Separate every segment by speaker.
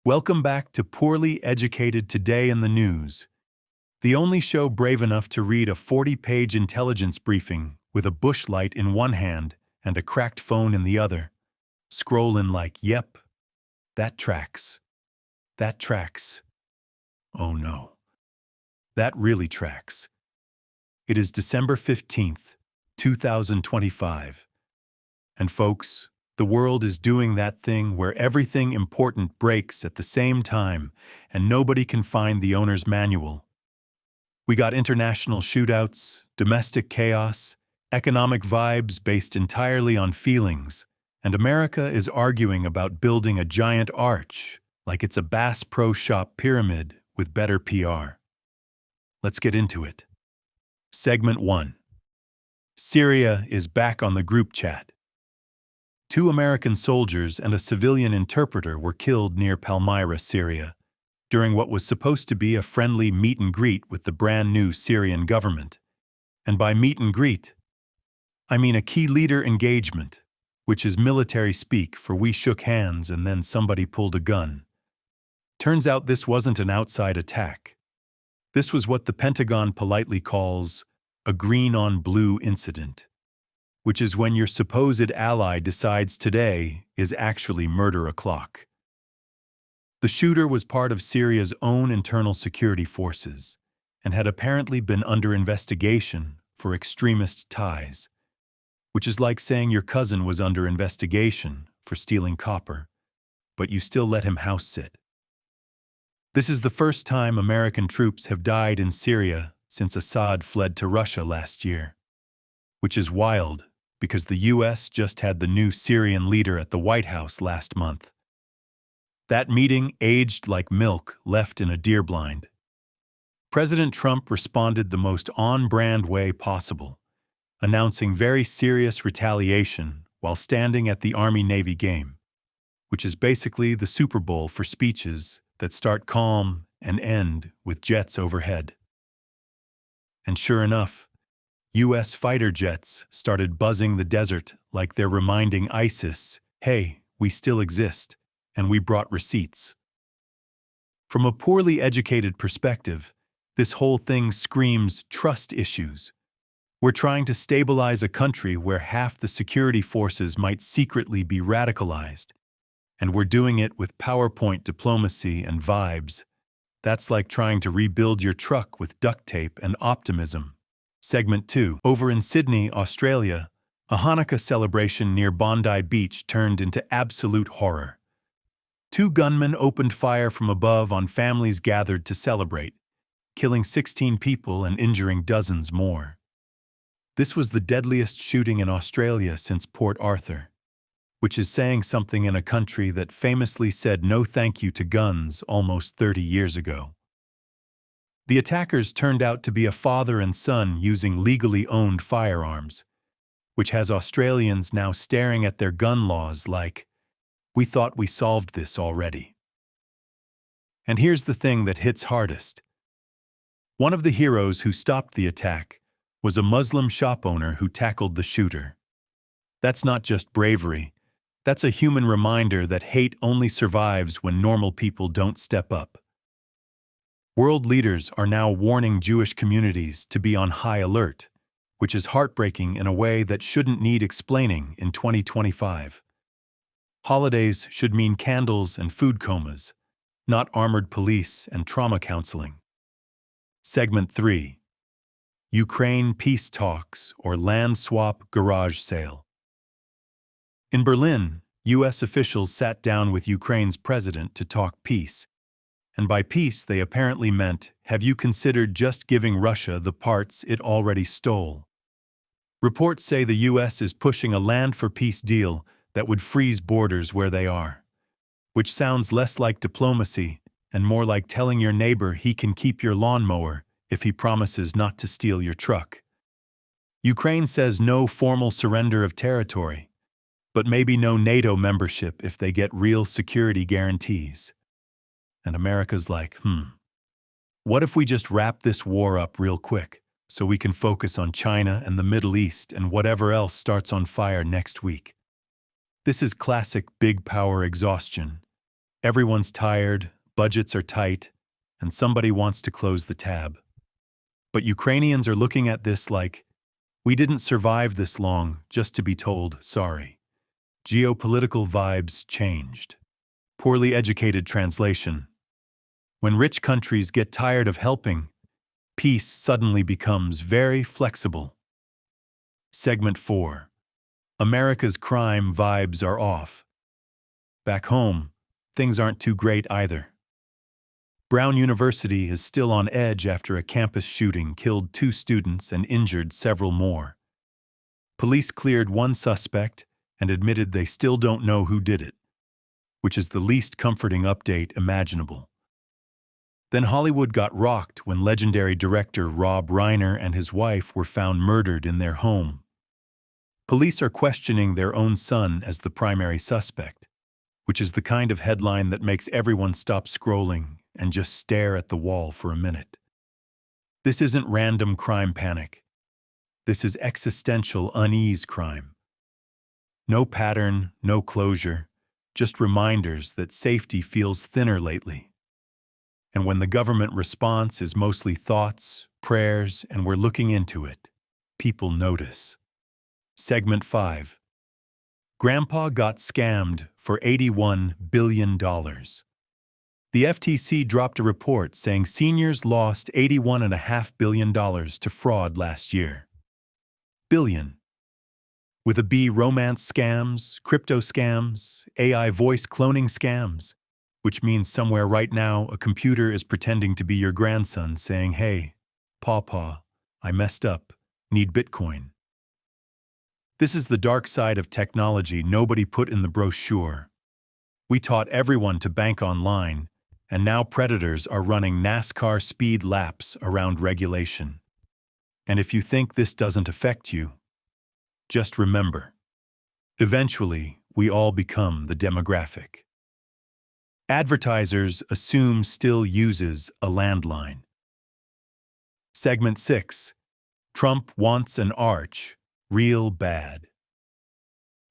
Speaker 1: Welcome back to Poorly Educated Today in the News, the only show brave enough to read a 40-page intelligence briefing with a bush light in one hand and a cracked phone in the other, scrolling like, yep, that tracks. That tracks. Oh no. That really tracks. It is December 15th, 2025. And folks, the world is doing that thing where everything important breaks at the same time and nobody can find the owner's manual. We got international shootouts, domestic chaos, economic vibes based entirely on feelings, and America is arguing about building a giant arch like it's a Bass Pro Shop pyramid with better PR. Let's get into it. Segment 1. Syria is back on the group chat. 2 American soldiers and a civilian interpreter were killed near Palmyra, Syria, during what was supposed to be a friendly meet and greet with the brand new Syrian government. And by meet and greet, I mean a key leader engagement, which is military speak for we shook hands and then somebody pulled a gun. Turns out this wasn't an outside attack. This was what the Pentagon politely calls a green-on-blue incident, which is when your supposed ally decides today is actually murder o'clock. The shooter was part of Syria's own internal security forces and had apparently been under investigation for extremist ties, which is like saying your cousin was under investigation for stealing copper, but you still let him house sit. This is the first time American troops have died in Syria since Assad fled to Russia last year, which is wild because the U.S. just had the new Syrian leader at the White House last month. That meeting aged like milk left in a deer blind. President Trump responded the most on-brand way possible, announcing very serious retaliation while standing at the Army-Navy game, which is basically the Super Bowl for speeches that start calm and end with jets overhead. And sure enough, U.S. fighter jets started buzzing the desert like they're reminding ISIS, hey, we still exist, and we brought receipts. From a poorly educated perspective, this whole thing screams trust issues. We're trying to stabilize a country where half the security forces might secretly be radicalized, and we're doing it with PowerPoint diplomacy and vibes. That's like trying to rebuild your truck with duct tape and optimism. Segment 2. Over in Sydney, Australia, a Hanukkah celebration near Bondi Beach turned into absolute horror. 2 gunmen opened fire from above on families gathered to celebrate, killing 16 people and injuring dozens more. This was the deadliest shooting in Australia since Port Arthur, which is saying something in a country that famously said no thank you to guns almost 30 years ago. The attackers turned out to be a father and son using legally owned firearms, which has Australians now staring at their gun laws like, we thought we solved this already. And here's the thing that hits hardest. One of the heroes who stopped the attack was a Muslim shop owner who tackled the shooter. That's not just bravery. That's a human reminder that hate only survives when normal people don't step up. World leaders are now warning Jewish communities to be on high alert, which is heartbreaking in a way that shouldn't need explaining in 2025. Holidays should mean candles and food comas, not armored police and trauma counseling. Segment 3. Ukraine peace talks or land swap garage sale. In Berlin, U.S. officials sat down with Ukraine's president to talk peace. And by peace, they apparently meant, have you considered just giving Russia the parts it already stole? Reports say the U.S. is pushing a land for peace deal that would freeze borders where they are, which sounds less like diplomacy and more like telling your neighbor he can keep your lawnmower if he promises not to steal your truck. Ukraine says no formal surrender of territory, but maybe no NATO membership if they get real security guarantees. And America's like, what if we just wrap this war up real quick so we can focus on China and the Middle East and whatever else starts on fire next week? This is classic big power exhaustion, Everyone's tired, budgets are tight, and somebody wants to close the tab. But Ukrainians are looking at this like, we didn't survive this long just to be told sorry. Geopolitical vibes changed. Poorly educated translation. When rich countries get tired of helping, peace suddenly becomes very flexible. Segment 4. America's crime vibes are off. Back home, things aren't too great either. Brown University is still on edge after a campus shooting killed 2 students and injured several more. Police cleared 1 suspect and admitted they still don't know who did it, which is the least comforting update imaginable. Then Hollywood got rocked when legendary director Rob Reiner and his wife were found murdered in their home. Police are questioning their own son as the primary suspect, which is the kind of headline that makes everyone stop scrolling and just stare at the wall for a minute. This isn't random crime panic. This is existential unease crime. No pattern, no closure, just reminders that safety feels thinner lately. And when the government response is mostly thoughts, prayers, and we're looking into it, people notice. Segment 5. Grandpa got scammed for $81 billion. The FTC dropped a report saying seniors lost $81.5 billion to fraud last year. Billion. With a B, romance scams, crypto scams, AI voice cloning scams, which means somewhere right now a computer is pretending to be your grandson saying, "Hey, Pawpaw, I messed up, need Bitcoin." This is the dark side of technology nobody put in the brochure. We taught everyone to bank online, and now predators are running NASCAR speed laps around regulation. And if you think this doesn't affect you, just remember, eventually we all become the demographic. Advertisers assume still uses a landline. Segment 6. Trump wants an arch, real bad.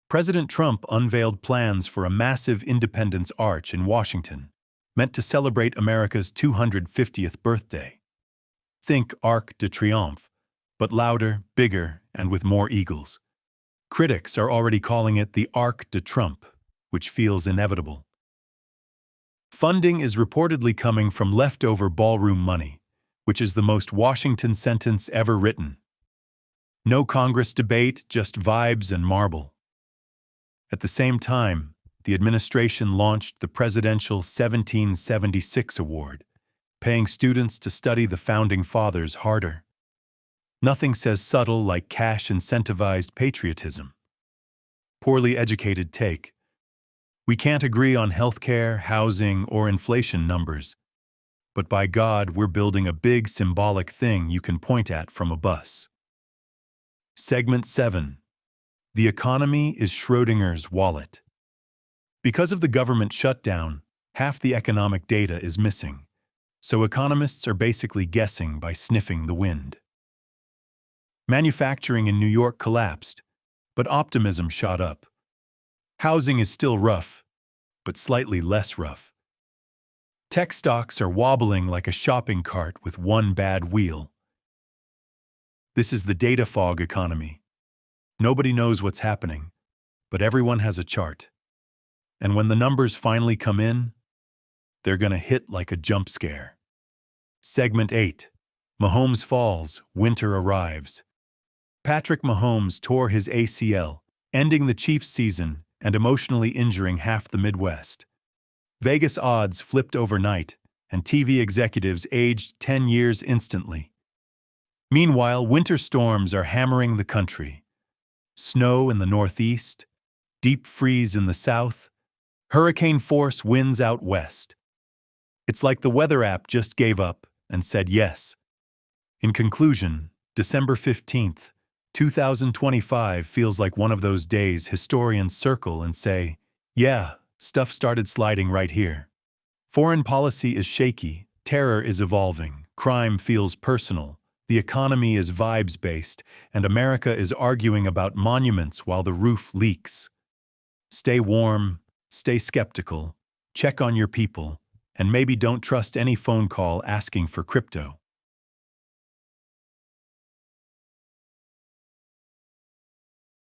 Speaker 1: President Trump unveiled plans for a massive Independence Arch in Washington, meant to celebrate America's 250th birthday. Think Arc de Triomphe, but louder, bigger, and with more eagles. Critics are already calling it the Arc de Trump, which feels inevitable. Funding is reportedly coming from leftover ballroom money, which is the most Washington sentence ever written. No Congress debate, just vibes and marble. At the same time, the administration launched the Presidential 1776 Award, paying students to study the Founding Fathers harder. Nothing says subtle like cash-incentivized patriotism. Poorly educated take. We can't agree on healthcare, housing, or inflation numbers, but by God, we're building a big symbolic thing you can point at from a bus. Segment 7. The economy is Schrödinger's wallet. Because of the government shutdown, half the economic data is missing, so economists are basically guessing by sniffing the wind. Manufacturing in New York collapsed, but optimism shot up. Housing is still rough, but slightly less rough. Tech stocks are wobbling like a shopping cart with one bad wheel. This is the data fog economy. Nobody knows what's happening, but everyone has a chart. And when the numbers finally come in, they're gonna hit like a jump scare. Segment 8. Mahomes falls, winter arrives. Patrick Mahomes tore his ACL, ending the Chiefs' season and emotionally injuring half the Midwest. Vegas odds flipped overnight, and TV executives aged 10 years instantly. Meanwhile, winter storms are hammering the country. Snow in the northeast, deep freeze in the south, hurricane force winds out west. It's like the weather app just gave up and said yes. In conclusion, December 15th, 2025 feels like one of those days historians circle and say, yeah, stuff started sliding right here. Foreign policy is shaky, terror is evolving, crime feels personal, the economy is vibes-based, and America is arguing about monuments while the roof leaks. Stay warm, stay skeptical, check on your people, and maybe don't trust any phone call asking for crypto.